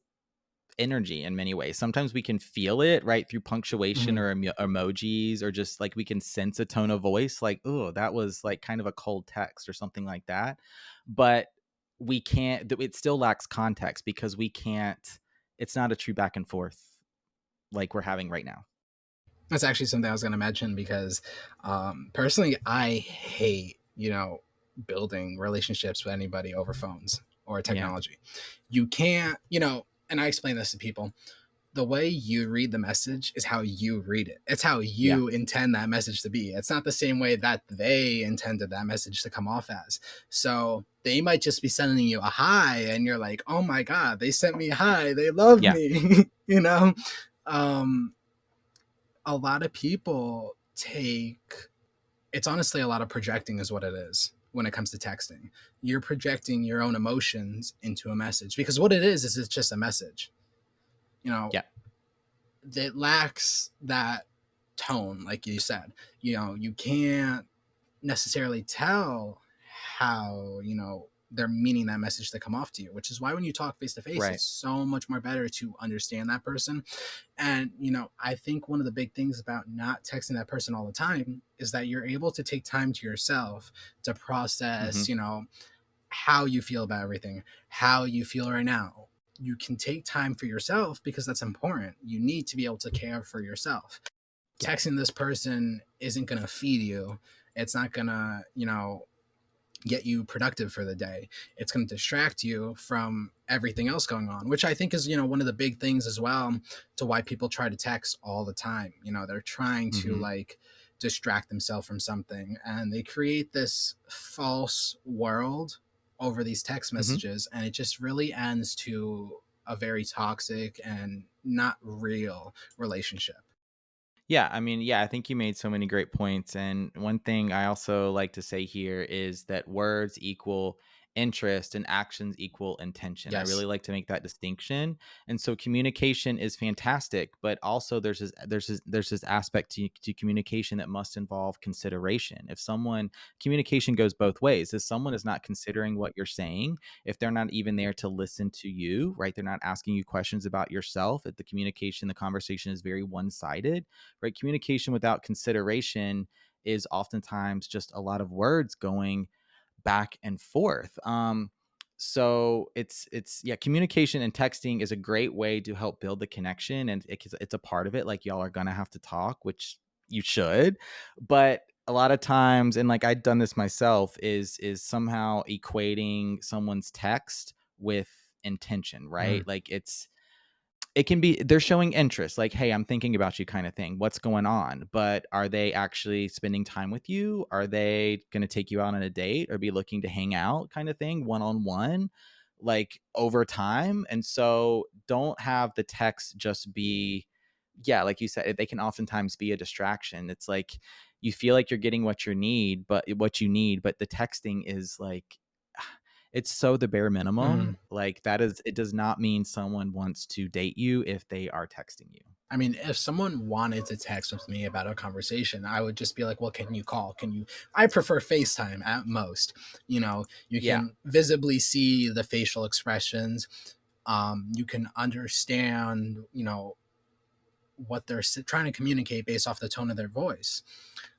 energy in many ways. Sometimes we can feel it right through punctuation Mhm. or emojis, or just like we can sense a tone of voice, like, oh, that was like kind of a cold text or something like that. But we can't, it still lacks context, because we can't, it's not a true back and forth like we're having right now. That's actually something I was going to mention because personally, I hate, building relationships with anybody over phones or Yeah. technology. You can't, and I explain this to people. The way you read the message is how you read it. It's how Yeah. you intend that message to be. It's not the same way that they intended that message to come off as. So they might just be sending you a hi, and you're like, oh my God, they sent me a hi. They love Yeah. me, Um, a lot of people take it's honestly a lot of projecting is what it is when it comes to texting. You're projecting your own emotions into a message because what it is it's just a message. You know, Yeah. it lacks that tone, like you said. You can't necessarily tell how, they're meaning that message to come off to you, which is why when you talk face to face, Right. it's so much more better to understand that person. And, I think one of the big things about not texting that person all the time is that you're able to take time to yourself to Hmm. process, how you feel about everything, how you feel right now. You can take time for yourself because that's important. You need to be able to care for yourself. Yeah. Texting this person isn't going to feed you. It's not going to, get you productive for the day. It's going to distract you from everything else going on, which I think is, one of the big things as well to why people try to text all the time. They're trying to Hmm. like distract themselves from something and they create this false world over these text Hmm. messages and it just really ends to a very toxic and not real relationship. Yeah, I mean, yeah, I think you made so many great points. And one thing I also like to say here is that words equal interest and actions equal intention. I really Yes. like to make that distinction. And so communication is fantastic, but also there's this aspect to communication that must involve consideration. If someone Communication goes both ways. If someone is not considering what you're saying, if they're not even there to listen to you, right? They're not asking you questions about yourself. If the conversation is very one-sided, right? Communication without consideration is oftentimes just a lot of words going back and forth. So it's yeah, communication and texting is a great way to help build the connection, and it's a part of it. Like y'all are gonna have to talk, which you should, but a lot of times, and like I've done this myself, is somehow equating someone's text with intention, right? Mhm. Like it can be they're showing interest, like, hey, I'm thinking about you, kind of thing, what's going on? But are they actually spending time with you? Are they going to take you out on a date or be looking to hang out, kind of thing, one on one? like over time. And so don't have the text just be, yeah, like you said, they can oftentimes be a distraction. It's like you feel like you're getting what you need, but the texting is like, it's so the bare minimum. Mhm. Like that is, it does not mean someone wants to date you if they are texting you. I mean, if someone wanted to text with me about a conversation, I would just be like, well, can you call? Can you? I prefer FaceTime at most. You Yeah. can visibly see the facial expressions. You can understand, what they're trying to communicate based off the tone of their voice.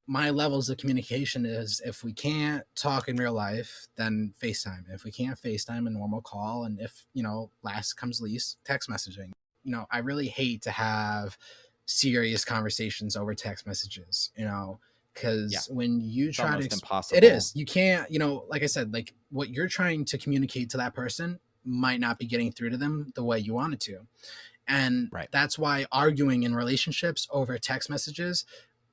My levels of communication is if we can't talk in real life, then FaceTime. If we can't FaceTime, a normal call. And if, last comes least, text messaging. I really hate to have serious conversations over text messages, Yeah. because when you It's try to, almost it impossible. is, you can't, like I said, like what you're trying to communicate to that person might not be getting through to them the way you want it to. And Right. that's why arguing in relationships over text messages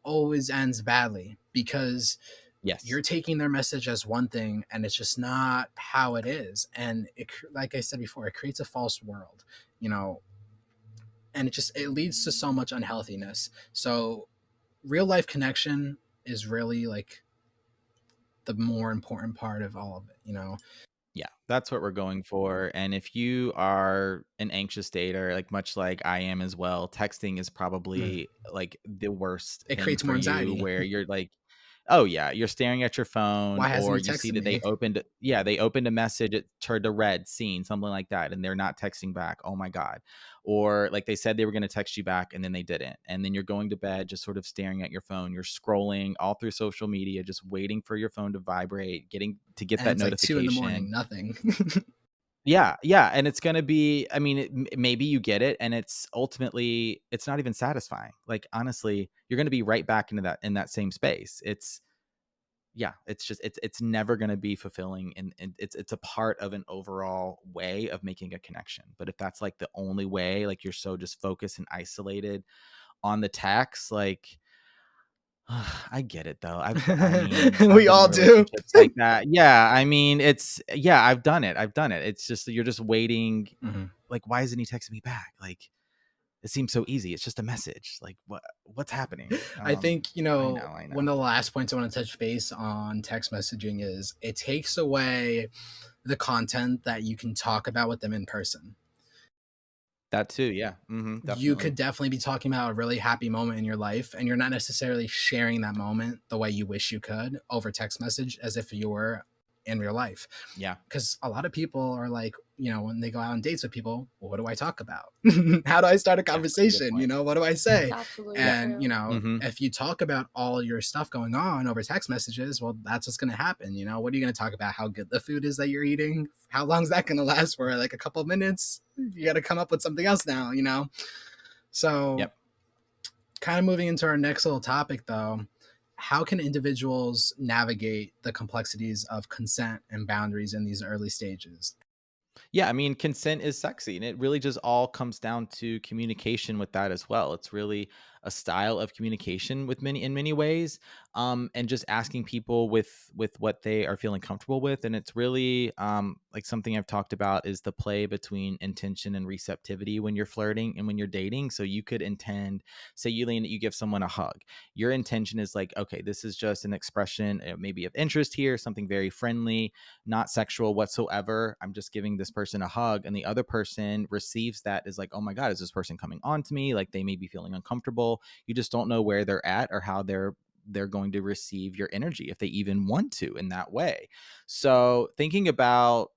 always ends badly, because Yes. you're taking their message as one thing and it's just not how it is. And like I said before, it creates a false world, you know, and it leads to so much unhealthiness. So real life connection is really like the more important part of all of it. Yeah, that's what we're going for. And if you are an anxious dater, like much like I am as well, texting is Mm. probably like the worst It thing creates for more you, anxiety. where you're like, oh yeah, you're staring at your phone, Why hasn't or he you see texted that me? they opened a message, it turned to red, seen, something like that, and they're not texting back. Oh my God. Or like they said they were going to text you back and then they didn't. And then you're going to bed just sort of staring at your phone. You're scrolling all through social media, just waiting for your phone to vibrate, get And that it's like 2 a.m, notification. nothing. Yeah, yeah, and it's gonna be, I mean, maybe you get it, and it's ultimately it's not even satisfying. Like, honestly, you're gonna be right back into that same space. It's yeah, it's just it's never gonna be fulfilling, and it's a part of an overall way of making a connection. But if that's like the only way, like you're so just focused and isolated on the text, like I get it though. I mean, I've We been in all do. relationships like that. Yeah, I mean, yeah, I've done it. I've done it. It's just you're just waiting. Mhm. Like, why isn't he texting me back? Like, it seems so easy. It's just a message. Like, what's happening? I think, I know, I one know. of the last points I want to touch base on text messaging is it takes away the content that you can talk about with them in person. That too. Yeah. You Definitely. could definitely be talking about a really happy moment in your life, and you're not necessarily sharing that moment the way you wish you could over text message as if you were in real life. Yeah. Because a lot of people are like, when they go out on dates with people, well, what do I talk about? How do I start a Yeah. That's a good conversation? point. What do I That's say? absolutely Yeah. And, true. if you talk about all your stuff going on over text messages, well, that's what's going to happen. What are you going to talk about? How good the food is that you're eating? How long is that going to last for? Like a couple of minutes? You got to come up with something else now. So, Yep. kind of moving into our next little topic, though, how can individuals navigate the complexities of consent and boundaries in these early stages? Yeah, I mean, consent is sexy, and it really just all comes down to communication with that as well. It's really a style of communication with in many ways, and just asking people with what they are feeling comfortable with. And it's really like something I've talked about is the play between intention and receptivity when you're flirting and when you're dating. So you could intend, say you give someone a hug. Your intention is like, okay, this is just an expression, maybe of interest here, something very friendly, not sexual whatsoever. I'm just giving this person a hug. And the other person receives that as like, oh my God, is this person coming on to me? Like they may be feeling uncomfortable. You just don't know where they're at or how they're going to receive your energy, if they even want to in that way. So thinking about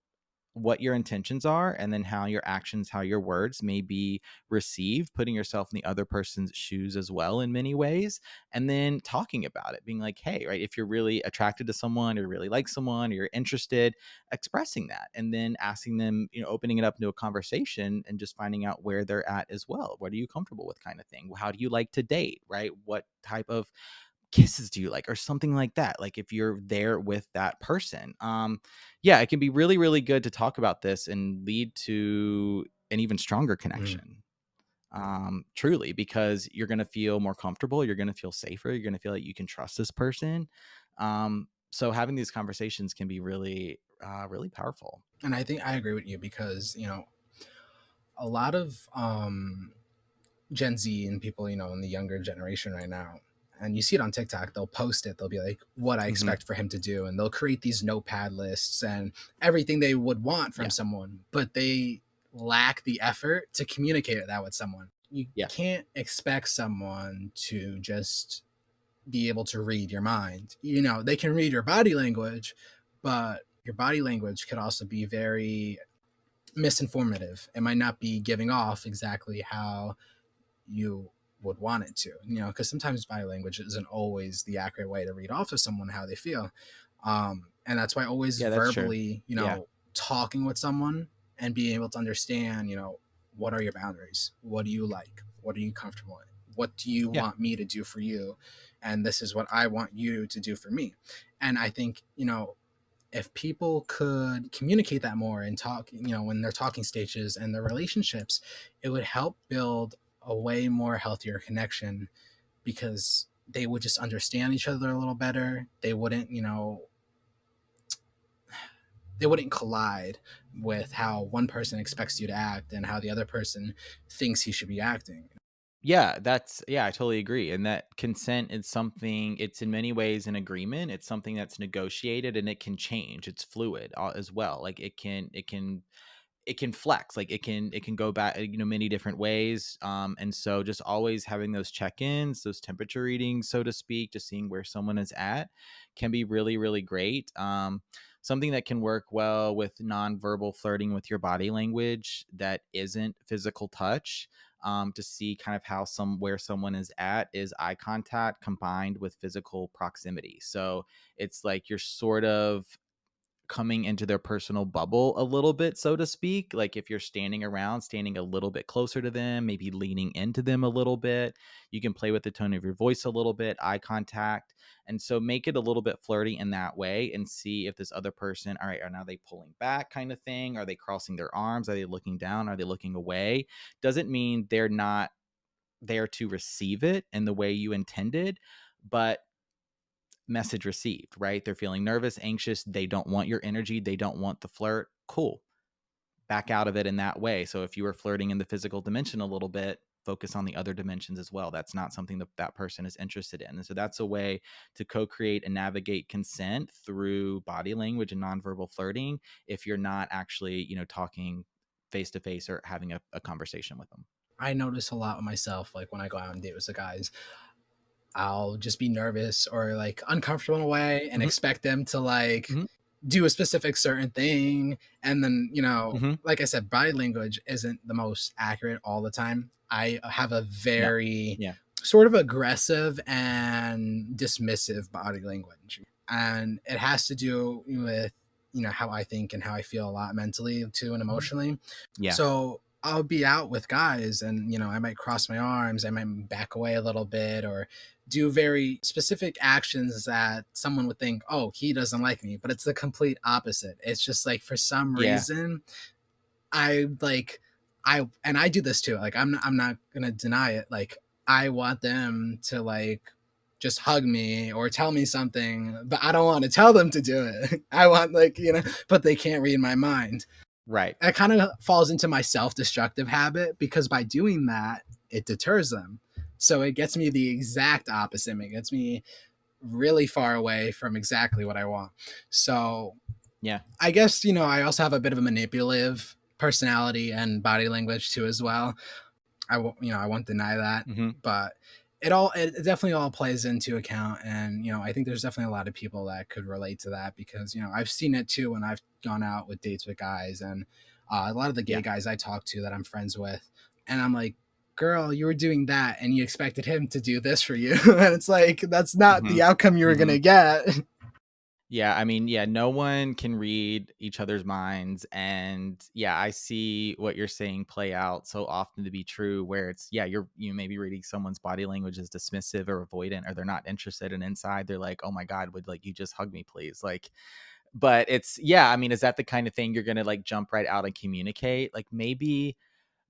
what your intentions are and then how your actions, how your words may be received, putting yourself in the other person's shoes as well in many ways, and then talking about it, being like, hey, right, if you're really attracted to someone or really like someone or you're interested, expressing that, and then asking them, opening it up into a conversation and just finding out where they're at as well. What are you comfortable with, kind of thing? How do you like to date, right? What type of kisses do you like, or something like that, like if you're there with that person. Yeah, it can be really, really good to talk about this and lead to an even stronger Mhm. connection. Truly, because you're going to feel more comfortable, you're going to feel safer, you're going to feel like you can trust this person. So having these conversations can be really really powerful. And I think I agree with you because, a lot of Gen Z and people, in the younger generation right now, and you see it on TikTok, they'll post it. They'll be like, what I Hmm. expect for him to do. And they'll create these notepad lists and everything they would want from Yeah. someone, but they lack the effort to communicate that with someone. You Yeah. can't expect someone to just be able to read your mind. They can read your body language, but your body language could also be very misinformative. It might not be giving off exactly how you would want it to, because sometimes body language isn't always the accurate way to read off of someone how they feel. And that's why always Yeah, that's true. verbally, Yeah. talking with someone and being able to understand, what are your boundaries? What do you like? What are you comfortable in? What do you Yeah. want me to do for you? And this is what I want you to do for me. And I think, if people could communicate that more and talk, when they're talking stages and their relationships, it would help build a way more healthier connection because they would just understand each other a little better. They wouldn't collide with how one person expects you to act and how the other person thinks he should be acting. Yeah, I totally agree. And that consent is something, it's in many ways an agreement. It's something that's negotiated and it can change. It's fluid as well. Like it can flex, like it can go back, many different ways. And so just always having those check-ins, those temperature readings, so to speak, just seeing where someone is at can be really, really great. Something that can work well with nonverbal flirting with your body language that isn't physical touch, to see kind of where someone is at, is eye contact combined with physical proximity. So it's like you're sort of coming into their personal bubble a little bit, so to speak. Like if you're standing around, standing a little bit closer to them, maybe leaning into them a little bit. You can play with the tone of your voice a little bit, eye contact. And so make it a little bit flirty in that way and see if this other person, all right, are now they pulling back kind of thing? Are they crossing their arms? Are they looking down? Are they looking away? Doesn't mean they're not there to receive it in the way you intended, but message received, right? They're feeling nervous, anxious. They don't want your energy. They don't want the flirt. Cool. Back out of it in that way. So if you were flirting in the physical dimension a little bit, focus on the other dimensions as well. That's not something that that person is interested in. And so that's a way to co-create and navigate consent through body language and nonverbal flirting if you're not actually, talking face to face or having a conversation with them. I notice a lot with myself, like when I go out and date with the guys, I'll just be nervous or like uncomfortable in a way and Hmm. expect them to like Hmm. do a specific certain thing. And then, Hmm. like I said, body language isn't the most accurate all the time. I have a Yeah. very Yeah. sort of aggressive and dismissive body language. And it has to do with, how I think and how I feel a lot mentally too and emotionally. Yeah. So I'll be out with guys and, I might cross my arms, I might back away a little bit or do very specific actions that someone would think, oh, he doesn't like me. But it's the complete opposite. It's just like for some Yeah. reason, I like and I do this too. Like I'm not gonna deny it. Like I want them to like just hug me or tell me something, but I don't want to tell them to do it. I want like, but they can't read my mind. Right. That kind of falls into my self-destructive habit because by doing that, it deters them. So it gets me the exact opposite. It gets me really far away from exactly what I want. So Yeah. I guess, I also have a bit of a manipulative personality and body language too as well. I won't deny that, Hmm. but it definitely all plays into account. And, I think there's definitely a lot of people that could relate to that because, I've seen it too when I've gone out with dates with guys and a lot of the gay Yeah. guys I talk to that I'm friends with. And I'm like, girl, you were doing that and you expected him to do this for you. And it's like, that's not Hmm. the outcome you were going Hmm. to get. Yeah, I mean, yeah, no one can read each other's minds. And yeah, I see what you're saying play out so often to be true, where it's, yeah, you may be reading someone's body language as dismissive or avoidant, or they're not interested. And inside they're like, oh my God, would like you just hug me, please? Like, but it's, yeah, I mean, is that the kind of thing you're going to like jump right out and communicate? Like maybe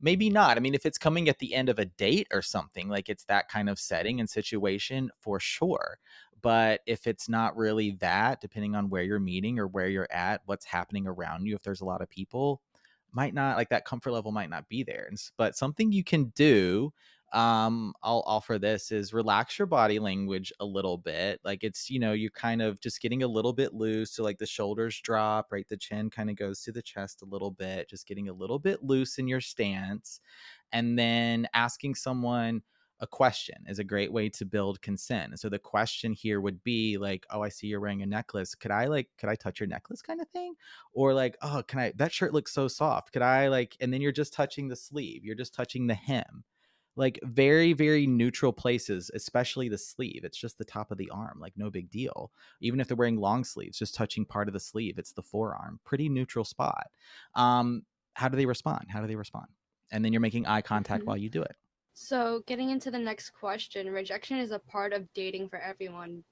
not. I mean, if it's coming at the end of a date or something, like it's that kind of setting and situation for sure. But if it's not really that, depending on where you're meeting or where you're at, what's happening around you, if there's a lot of people, might not like that comfort level might not be there. But something you can do, I'll offer this, is relax your body language a little bit. Like it's, you're kind of just getting a little bit loose. So like the shoulders drop, right? The chin kind of goes to the chest a little bit, just getting a little bit loose in your stance. And then asking someone a question is a great way to build consent. And so the question here would be like, "Oh, I see you're wearing a necklace. Could I touch your necklace?" kind of thing. Or like, "Oh, that shirt looks so soft. Could I like," and then you're just touching the sleeve, you're just touching the hem. Like very, very neutral places, especially the sleeve. It's just the top of the arm, like no big deal. Even if they're wearing long sleeves, just touching part of the sleeve, it's the forearm, pretty neutral spot. How do they respond? How do they respond? And then you're making eye contact Mhm. while you do it. So, getting into the next question, rejection is a part of dating for everyone.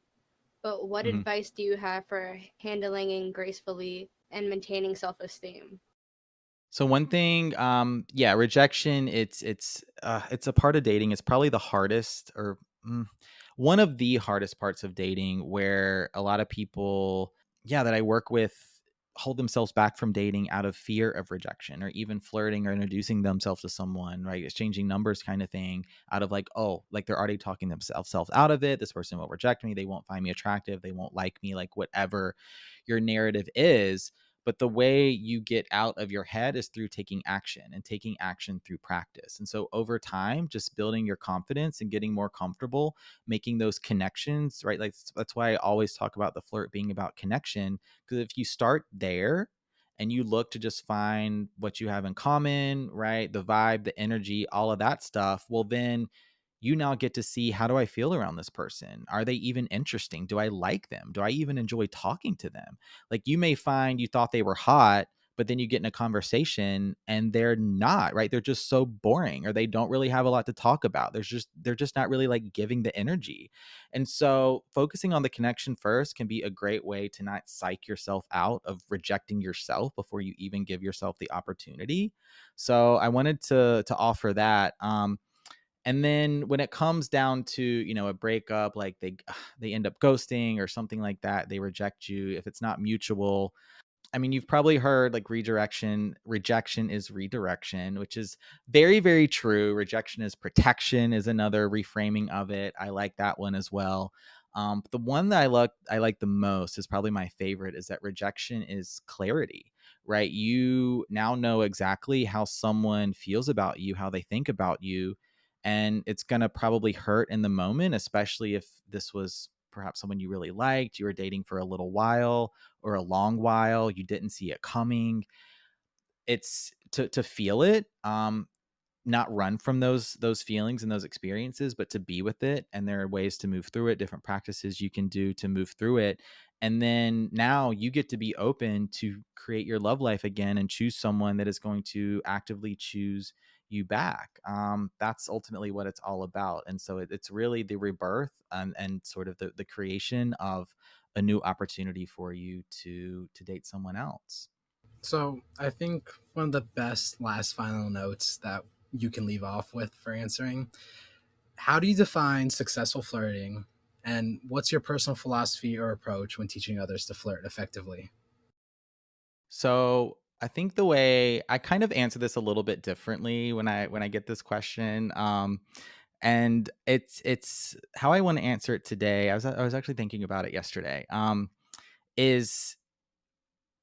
But what Mhm. advice do you have for handling it gracefully and maintaining self-esteem? So one thing, yeah, rejection, it's a part of dating. It's probably the hardest, or one of the hardest parts of dating, where a lot of people, yeah, that I work with hold themselves back from dating out of fear of rejection, or even flirting or introducing themselves to someone, right? Exchanging numbers kind of thing, out of like, oh, like they're already talking themselves out of it. This person will reject me. They won't find me attractive. They won't like me, like whatever your narrative is. But the way you get out of your head is through taking action, and taking action through practice. And so over time, just building your confidence and getting more comfortable, making those connections, right? Like that's why I always talk about the flirt being about connection. Because if you start there and you look to just find what you have in common, right? The vibe, the energy, all of that stuff, well, then you now get to see, how do I feel around this person? Are they even interesting? Do I like them? Do I even enjoy talking to them? Like you may find you thought they were hot, but then you get in a conversation and they're not, right? They're just so boring, or they don't really have a lot to talk about. They're just not really like giving the energy. And so focusing on the connection first can be a great way to not psych yourself out of rejecting yourself before you even give yourself the opportunity. So I wanted to offer that. And then when it comes down to, a breakup, like they end up ghosting or something like that, they reject you. If it's not mutual, I mean, you've probably heard like rejection is redirection, which is very, very true. Rejection is protection is another reframing of it. I like that one as well. The one that I like the most, is probably my favorite, is that rejection is clarity, right? You now know exactly how someone feels about you, how they think about you, and it's going to probably hurt in the moment, especially if this was perhaps someone you really liked, you were dating for a little while or a long while, you didn't see it coming. It's to feel it, not run from those feelings and those experiences, but to be with it. And there are ways to move through it, different practices you can do to move through it. And then now you get to be open to create your love life again and choose someone that is going to actively choose you back. That's ultimately what it's all about. And so it's really the rebirth, and sort of the creation of a new opportunity for you to date someone else. So I think one of the best last final notes that you can leave off with for answering, how do you define successful flirting? And what's your personal philosophy or approach when teaching others to flirt effectively? So I think the way I kind of answer this a little bit differently when I get this question, and it's how I want to answer it today. I was actually thinking about it yesterday. Is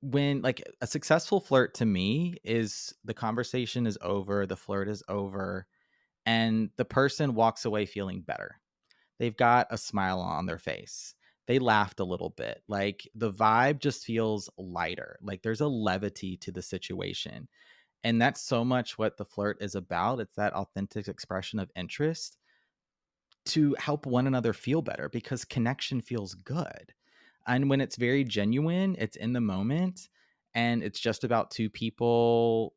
when like a successful flirt to me is the conversation is over, the flirt is over, and the person walks away feeling better. They've got a smile on their face. They laughed a little bit. Like the vibe just feels lighter. Like there's a levity to the situation. And that's so much what the flirt is about. It's that authentic expression of interest to help one another feel better, because connection feels good. And when it's very genuine, it's in the moment, and it's just about two people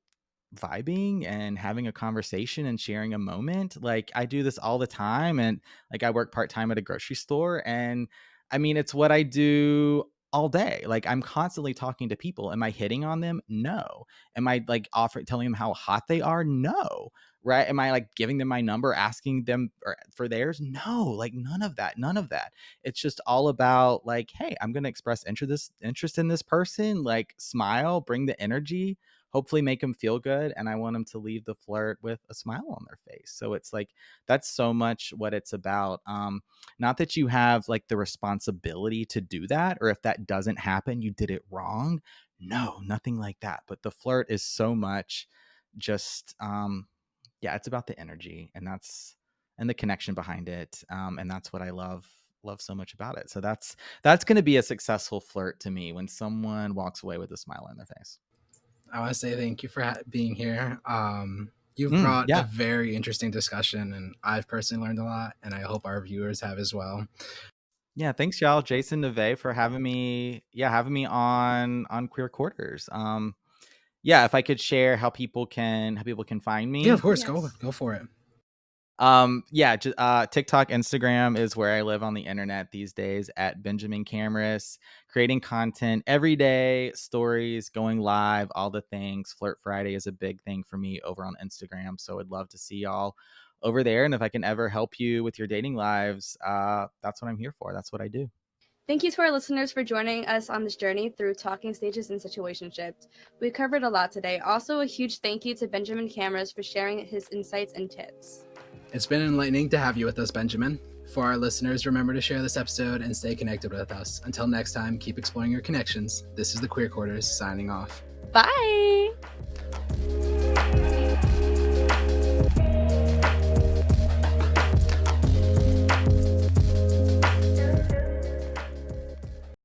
vibing and having a conversation and sharing a moment. Like I do this all the time, and like I work part-time at a grocery store, and I mean it's what I do all day. Like I'm constantly talking to people. Am I hitting on them? No. Am I like offering telling them how hot they are? No. right? Am I like giving them my number, asking them for theirs? No, like none of that. It's just all about like, hey, I'm going to express interest in this person, like smile, bring the energy, hopefully make them feel good, and I want them to leave the flirt with a smile on their face. So it's like that's so much what it's about. Not that you have like the responsibility to do that, or if that doesn't happen, you did it wrong. No, nothing like that. But the flirt is so much just yeah, it's about the energy, and the connection behind it, and that's what I love so much about it. So that's going to be a successful flirt to me, when someone walks away with a smile on their face. I want to say thank you for being here. You've brought a Yeah, very interesting discussion, and I've personally learned a lot, and I hope our viewers have as well. yeah, thanks y'all, Jason, Neve, for having me on Queer Quarters. Yeah, if I could share how people can find Yeah, of me. course, Yes. go for it. Yeah, TikTok, Instagram is where I live on the internet these days, at Benjamin Camras, creating content every day, stories, going live, all the things. Flirt Friday is a big thing for me over on Instagram, so I'd love to see y'all over there. And if I can ever help you with your dating lives, that's what I'm here for. That's what I do. Thank you to our listeners for joining us on this journey through talking stages and situationships. We covered a lot today. Also, a huge thank you to Benjamin Camras for sharing his insights and tips. It's been enlightening to have you with us, Benjamin. For our listeners, remember to share this episode and stay connected with us. Until next time, keep exploring your connections. This is the Queer Quarters signing off. Bye!